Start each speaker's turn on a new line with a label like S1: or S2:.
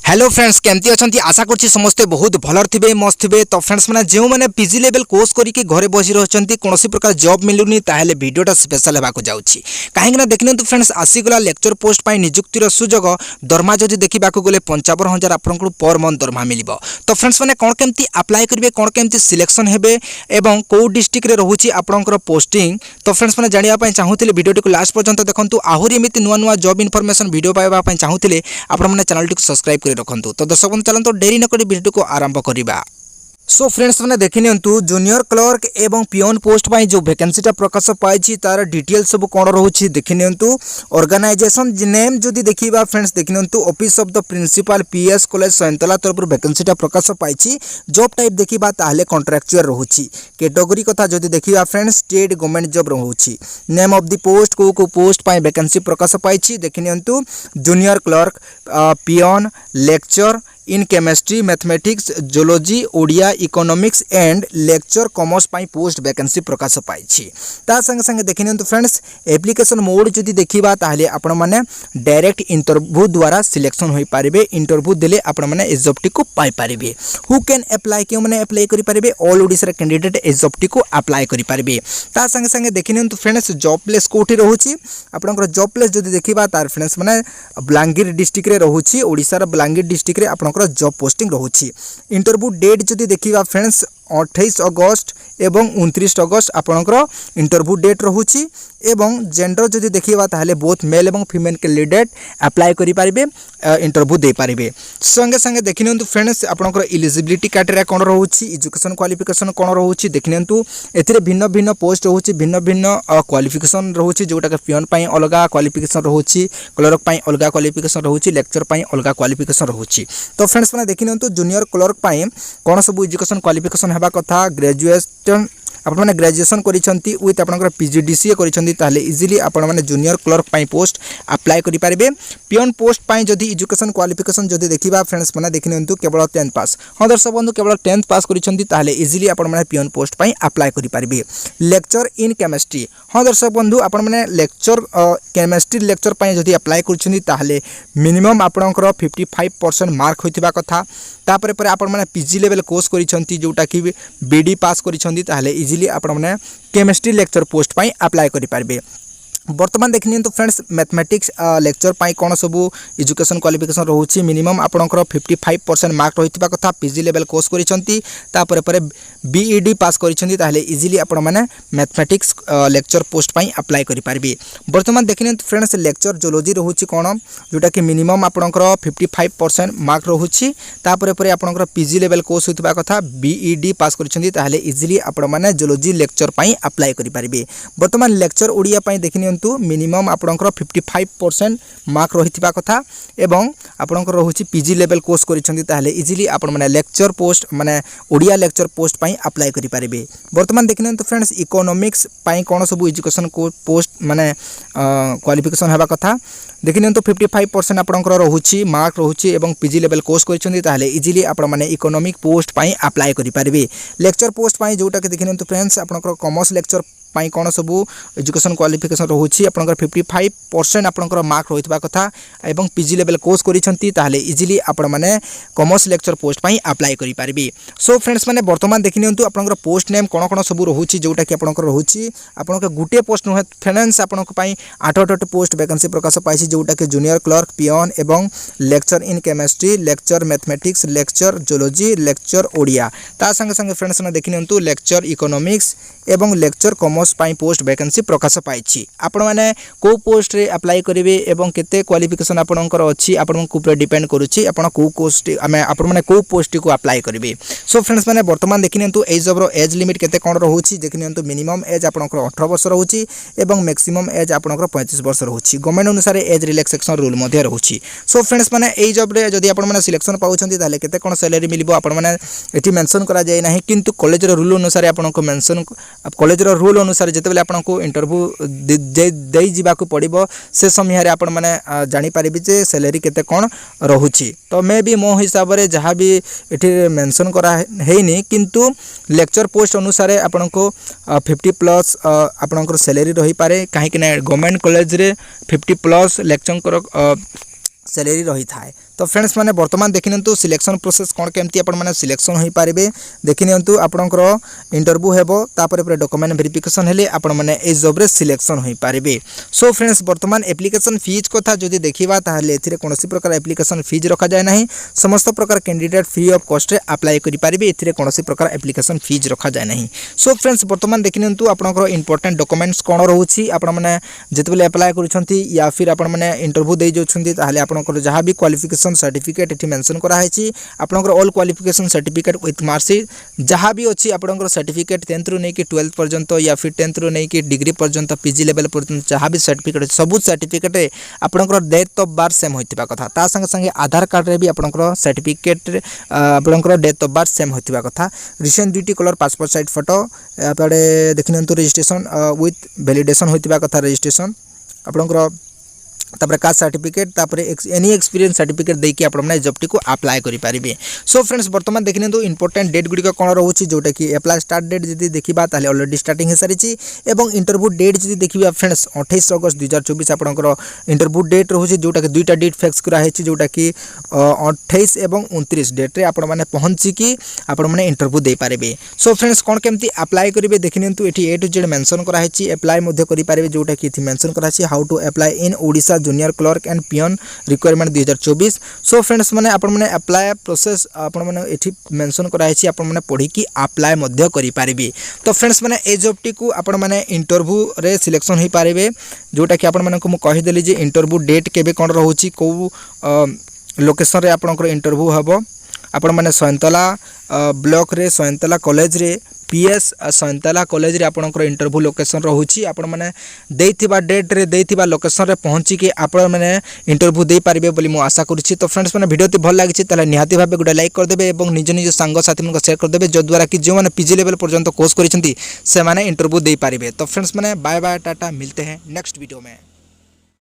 S1: Hello friends केमती अच्छा आशा करछि समस्ते बहुत भलर थिबे मस्त थिबे। तो फ्रेंड्स माने जो माने पीजी लेवल कोर्स करिके घरे बसी रहछंती कोनोसी प्रकार जॉब मिलुनी ताहेले वीडियोटा स्पेशल हेबाको जाउछि काहेकि ना देखिनंतु फ्रेंड्स आसी गला लेक्चर पोस्ट पई नियुक्तिर सुजोग दरमा जदि देखिबाको गले 55,000 आपनकु पर मंथ दरमा मिलिबो। तो फ्रेंड्स माने कोन केमती अप्लाई करिवे कोन केमती सिलेक्शन हेबे एवं को डिस्ट्रिक्ट रे रहउछि आपनकर पोस्टिंग। तो फ्रेंड्स माने जानिया पई चाहुथिले वीडियोटी को लास्ट पर्यंत देखंतु आहुरी एमिति नुवा नुवा जॉब इन्फॉर्मेशन वीडियो पाइबा पई चाहुथिले आपन माने चैनल टी सब्सक्राइब कर रखंतु। तो दर्शक बंधु चलंतु देरी न करी वीडियो को आरंभ करिबा। सो फ्रेंड्स मैंने देखिनियंतु जूनियर क्लर्क एवं पियोन पोस्ट पाई जो वैकेंसीटा प्रकाश पाई तार डिटेल सब कौन रोचे देखिनियंतु। ऑर्गेनाइजेशन नेम जदि देखिबा फ्रेंड्स देखिनियंतु office of the principal PS college सयंतला तरफ वैकेंसीटा प्रकाश पाई। जॉब टाइप देखिबा ताहले कॉन्ट्रैक्चुअल रोचे। कैटेगरी कथा जदि देखिबा फ्रेंड्स स्टेट गवर्नमेंट जॉब रोचे। नेम ऑफ द पोस्ट को पोस्ट पाई वैकेंसी प्रकाश पाई देखिनियंतु junior clerk peon lecture in chemistry mathematics geology Odia economics and lecture commerce पाई पोस्ट वैकेंसी प्रकाश पाई। ता संगे संगे देखिनियंतु फ्रेंड्स एप्लिकेशन मोड जदि देखिबा ताहले आपण माने डायरेक्ट इंटरव्यू द्वारा सिलेक्शन होई पारिबे। इंटरव्यू देले आपण माने ए जॉब टी को पाई पारिबे। हु कैन अप्लाई के माने अप्लाई करि पारिबे ऑल ओडिसा कैंडिडेट ए जॉब टी को अप्लाई करि पारिबे। ता संगे संगे देखिनियंतु फ्रेंड्स जॉब प्लेस कोठी रहउची आपनकर जॉब प्लेस जदि देखिबा तार फ्रेंड्स माने बलांगीर डिस्ट्रिक्ट रे रहउची ओडिसा रा बलांगीर डिस्ट्रिक्ट रे आपनकर जॉब पोस्टिंग रोची। इंटरव्यू डेट जदि देखिबा फ्रेंड्स 28 अगस्त एवं 29 अगस्त आपनकर इंटरव्यू डेट रोची। एवं जेंडर जदि देखिबा ताहले बोथ मेल एवं फीमेल कैंडिडेट अप्लाई करि पारिबे इंटरव्यू दे पारिबे। संगे संगे देखिनियंतु फ्रेंड्स आपनकर एलिजिबिलिटी क्राइटेरिया कोन रोची एजुकेशन क्वालिफिकेशन कोन रोची देखिनियंतु। एथिरे भिन्न भिन्न पोस्ट रोची भिन्न भिन्न क्वालिफिकेशन रोची जोटा के पियोन पई अलगा क्वालिफिकेशन रोची क्लर्क पई अलगा क्वालिफिकेशन रोची लेक्चर पई अलगा क्वालिफिकेशन रोची। तो फ्रेंड्स माने देखिनियंतु जूनियर क्लर्क पई कोन सब एजुकेशन क्वालिफिकेशन हेबा कथा ग्रेजुएशन आपण माने ग्रेजुएशन करिसंती विथ आपनकर पीजीडीसीए करिसंती ताले इजीली आपण माने जूनियर क्लर्क पाई पोस्ट अप्लाई करि पारिबे। पियोन पोस्ट पाई जदि एजुकेशन क्वालिफिकेशन जदि देखिबा फ्रेंड्स माने देखिनंतु केवल 10th पास। हां दर्शक बंधु केवल 10th पास करिसंती ताले इजीली आपण माने पियोन पोस्ट पाई अप्लाई करि पारिबे। लेक्चर इन केमिस्ट्री हां दर्शक बंधु आपण माने लेक्चर केमिस्ट्री लेक्चर पाई जदि अप्लाई करिसंती ताले मिनिमम आपनकर 55% मार्क होइतिबा कथा। तापर पर आपण माने पीजी लेवल कोर्स करिसंती जोटा कि बीडी पास करिसंती ताले इजीली आपण माने केमिस्ट्री लेक्चर पोस्ट पाई अप्लाई करि पारबे। वर्तमान देखिनियंतु फ्रेंड्स मैथमेटिक्स लेक्चर पाई कोन सबु एजुकेशन क्वालिफिकेशन रहउची मिनिमम आपनकर 55% मार्क रहितबा कथा। पीजी लेवल कोर्स करिसंती तापर पर बीईडी पास करिसंती ताहले इजीली आपण माने मैथमेटिक्स लेक्चर पोस्ट पाई अप्लाई करि पारबे। वर्तमान देखिनियंतु फ्रेंड्स लेक्चर जियोलॉजी रहउची कोन जोटा कि मिनिमम आपनकर 55% मार्क रहउची। तापर पर आपनकर पीजी लेवल कोर्स होइतबा कथा बीईडी पास करिसंती ताहले इजीली आपण माने जियोलॉजी लेक्चर पाई अप्लाई करि पारबे। वर्तमान लेक्चर ओडिया पाई देखिनियंतु मिनिमम आपनकर 55% मार्क रहितबा कथा एवं आपनकर रहउची पीजी लेवल कोर्स करिसंती ताहले इजीली आपण माने लेक्चर पोस्ट माने ओडिया लेक्चर पोस्ट पाई अप्लाई करि पारिबे। वर्तमान देखिनंतु फ्रेंड्स इकोनॉमिक्स पाई कोन सब एजुकेशन को पोस्ट माने क्वालिफिकेशन हेबा कथा देखिनंतु 55% आपनकर रहउची मार्क रहउची एवं पीजी लेवल कोर्स करिसंती ताहले इजीली आपण माने इकोनॉमिक पोस्ट पाई अप्लाई करि पारिबे। लेक्चर पोस्ट पाई जोटा के देखिनंतु फ्रेंड्स आपनकर कॉमर्स लेक्चर पाई कोन सब एजुकेशन क्वालिफिकेशन रहउची आपनकर 55% आपनकर मार्क रहितबा कथा एवं पीजी लेवल कोर्स करिसंती ताहले इजीली आपण माने कॉमर्स लेक्चर पोस्ट पाई अप्लाई करि पारिबे। सो फ्रेंड्स माने वर्तमान देखिनियंतु आपनकर पोस्ट नेम कोन कोन सब रहउची जोटा कि आपनकर रहउची आपनकर गुटे पोस्ट नुहे फाइनेंस आपनकर पाई 8 पोस्ट वैकेंसी प्रकाश पाइछि जोटा कि जूनियर क्लर्क पियोन एवं lecture in chemistry lecture mathematics lecture geology lecture Odia. ता संगे संगे फ्रेंड्स माने देखिनियंतु लेक्चर इकोनॉमिक्स एवं लेक्चर कॉमर्स पाई पोस्ट वैकेंसी प्रकाश पाइछि। आपण माने को पोस्ट रे अप्लाई करिवे एवं केते क्वालिफिकेशन आपनकर अछि आपन को ऊपर डिपेंड करूछि आपण को पोस्ट आपण माने को पोस्ट को अप्लाई करिवे। सो फ्रेंड्स माने वर्तमान देखिनियंतु एज ऑफ एज लिमिट केते कोन रहउछि देखिनियंतु मिनिमम एज आपनकर 18 वर्ष रहउछि एवं मैक्सिमम एज आपनकर 35 वर्ष रहउछि। गवर्नमेंट अनुसार एज रिलैक्सेशन रूल मध्ये रहउछि। सो फ्रेंड्स माने एई जॉब रे जदी आपण माने सिलेक्शन पाउछंती ताले केते कोन सैलरी मिलिबो आपण माने एठी मेंशन करा जाय नाही किंतु कॉलेज रो रूल अनुसार आपनको मेंशन कॉलेज रो रूल अनुसार जेतेबेले आपनको इंटरव्यू देई जिबाकू पड़िबो से समय रे आपण माने जानि पारिबे जे सैलरी केते कोन रहउछि। तो मे भी मो हिसाब रे जहां भी एठी मेंशन करा हेनी किंतु लेक्चर पोस्ट अनुसार आपनको 50+ आपनकर सैलरी रही पारे कहीं गवर्नमेंट कॉलेज रे 50+ लेक्चर सैलरी रही थाए। तो फ्रेंड्स मैंने बर्तमान देखि नियंतु सिलेक्शन प्रोसेस कौन केमती आपण माने सिलेक्शन होई पारिबे देखि नियंतु आपणकर इंटरव्यू हेबो तापर पर डॉक्यूमेंट वेरिफिकेशन हेले आपण माने ए जॉब रे सिलेक्शन होई पारिबे। सो फ्रेंड्स बर्तमान एप्लिकेशन फीज कथा जदि देखिबा ताहले एथिरे कोनोसी प्रकार एप्लिकेशन फीज रखा जाय नाही समस्त प्रकार कैंडिडेट फ्री ऑफ कॉस्ट रे अप्लाई करि पारिबे एथिरे कोनोसी प्रकार एप्लिकेशन फीज रखा जाय नाही। सो फ्रेंड्स बर्तमान देखि नियंतु आपणकर इंपोर्टेंट डॉक्यूमेंट्स कोन रहउछि आपण माने जेतबेले अप्लाई करूछंती या फिर आपण माने इंटरव्यू देइ जोछंती ताहले आपणकर जहां भी क्वालिफिकेशन सर्टिफिकेट एठी मेंशन करा हैछि आपणकर all qualification certificate with marksheet जहां भी अछि आपणकर सर्टिफिकेट 10th रु नै कि 12th पर्यंत या फिर 10th रु नै कि डिग्री पर्यंत पीजी लेवल पर्यंत जहां भी सर्टिफिकेट सब सर्टिफिकेट रे आपणकर डेट ऑफ बर्थ सेम होइतिबा कथा ता संगे संगे आधार कार्ड रे भी आपणकर सर्टिफिकेट आपणकर डेट ऑफ बर्थ सेम होइतिबा कथा। रिसेंट ड्यूटी कलर पासपोर्ट साइज फोटो आपडे देखिनंतु रजिस्ट्रेशन विथ वैलिडेशन होइतिबा कथा रजिस्ट्रेशन आपणकर तापर कास्ट सर्टिफिकेट तापर एनी एक्सपीरियंस सर्टिफिकेट देकी आपण माने जॉब टी को अप्लाई करि पारिबे। सो फ्रेंड्स बर्तमान देखिनंतु इंपोर्टेंट डेट गुडी कोन रहउछि जोटा कि अप्लाई स्टार्ट डेट जदि देखिबा ताले ऑलरेडी स्टार्टिंग हे सारिछि एवं इंटरव्यू डेट जदि देखिबा फ्रेंड्स 28 अगस्त 2024 आपणकर इंटरव्यू डेट रहउछि जोटा कि दुईटा डेट फिक्स करा हैछि जोटा कि 28 एवं 29 डेट रे आपण माने पहुंची कि आपण माने इंटरव्यू दे पारिबे। सो फ्रेंड्स कोन केमती अप्लाई करिवे देखिनंतु एठी ए टू जेड मेंशन करा हैछि अप्लाई मध्ये करि पारिबे जोटा कि एठी मेंशन करा हैछि how to apply in Odisha junior clerk and peon requirement 2024। So friends माने आपण माने अप्लाई प्रोसेस आपण माने एठी मेंशन करा हैछि आपण माने पढी कि अप्लाई मध्ये करि पारिबे। तो फ्रेंड्स माने ए जॉब टी को आपण माने इंटरव्यू रे सिलेक्शन होई पारिबे जोटा कि आपण माने को मु कहि देली जे इंटरव्यू डेट केबे कोन रहउछि को लोकेशन रे आपनकर इंटरव्यू हबो आपण माने सयंतला ब्लॉक रे सयंतला कॉलेज रे पीएस सयंतला कॉलेज रे आपनकर इंटरव्यू लोकेशन रहउछि आपण माने देइथिबा डेट रे देइथिबा लोकेशन रे पहुंची के आपण माने इंटरव्यू देइ पारिबे बोली मु आशा करूछि। तो फ्रेंड्स माने वीडियो ती भल लागिछि तले निहाती भाबे गुडा लाइक कर देबे एवं निज निज संग साथी मन को शेयर कर देबे जो द्वारा कि जो माने पीजी लेवल पर्यंत कोर्स करिसेंती से माने इंटरव्यू देइ पारिबे। तो फ्रेंड्स माने बाय बाय टाटा मिलते हैं नेक्स्ट वीडियो में।